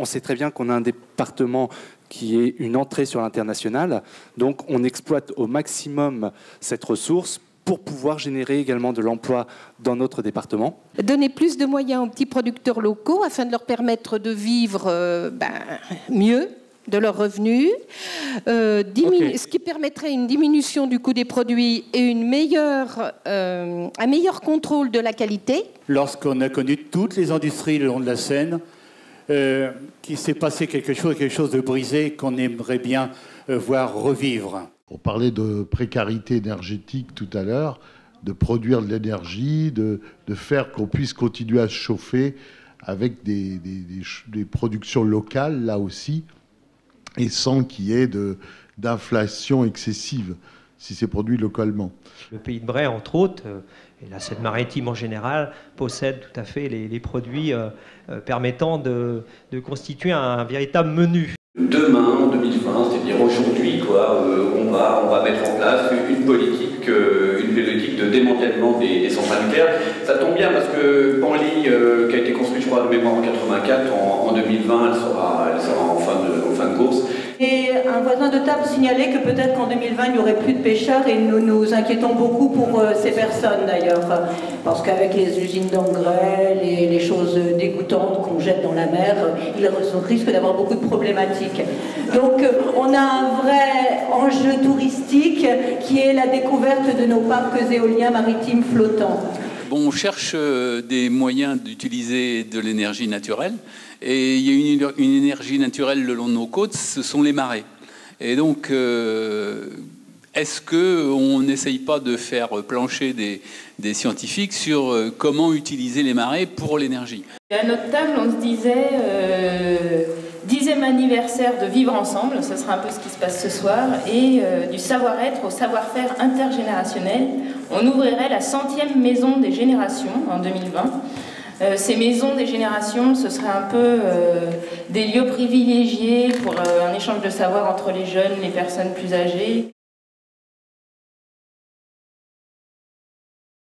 on sait très bien qu'on a un département qui est une entrée sur l'international. Donc, on exploite au maximum cette ressource pour pouvoir générer également de l'emploi dans notre département. Donner plus de moyens aux petits producteurs locaux afin de leur permettre de vivre mieux de leurs revenus, ce qui permettrait une diminution du coût des produits et un meilleur contrôle de la qualité. Lorsqu'on a connu toutes les industries le long de la Seine, qu'il s'est passé quelque chose de brisé qu'on aimerait bien voir revivre. On parlait de précarité énergétique tout à l'heure, de produire de l'énergie, de faire qu'on puisse continuer à se chauffer avec des productions locales, là aussi, et sans qu'il y ait d'inflation excessive si c'est produit localement. Le Pays de Bray, entre autres, et la Seine-Maritime en général, possède tout à fait les produits permettant de constituer un véritable menu. Demain, en 2020, c'est-à-dire aujourd'hui, on va mettre en place une politique de démantèlement des centrales nucléaires. Ça tombe bien parce que Penly, qui a été construite, je crois, de mémoire en 84, en 2020, elle sera en fin de course. Et un voisin de table signalait que peut-être qu'en 2020, il n'y aurait plus de pêcheurs et nous nous inquiétons beaucoup pour ces personnes d'ailleurs. Parce qu'avec les usines d'engrais, les choses dégoûtantes qu'on jette dans la mer, ils risquent d'avoir beaucoup de problématiques. Donc on a un vrai enjeu touristique qui est la découverte de nos parcs éoliens maritimes flottants. Bon, on cherche des moyens d'utiliser de l'énergie naturelle. Et il y a une énergie naturelle le long de nos côtes, ce sont les marées. Et donc, est-ce qu'on n'essaye pas de faire plancher des scientifiques sur comment utiliser les marées pour l'énergie? À notre table, on se disait 10e anniversaire de Vivre Ensemble, ce sera un peu ce qui se passe ce soir, et du savoir-être au savoir-faire intergénérationnel. On ouvrirait la 100e maison des générations en 2020. Ces maisons des générations, ce serait un peu des lieux privilégiés pour un échange de savoir entre les jeunes et les personnes plus âgées.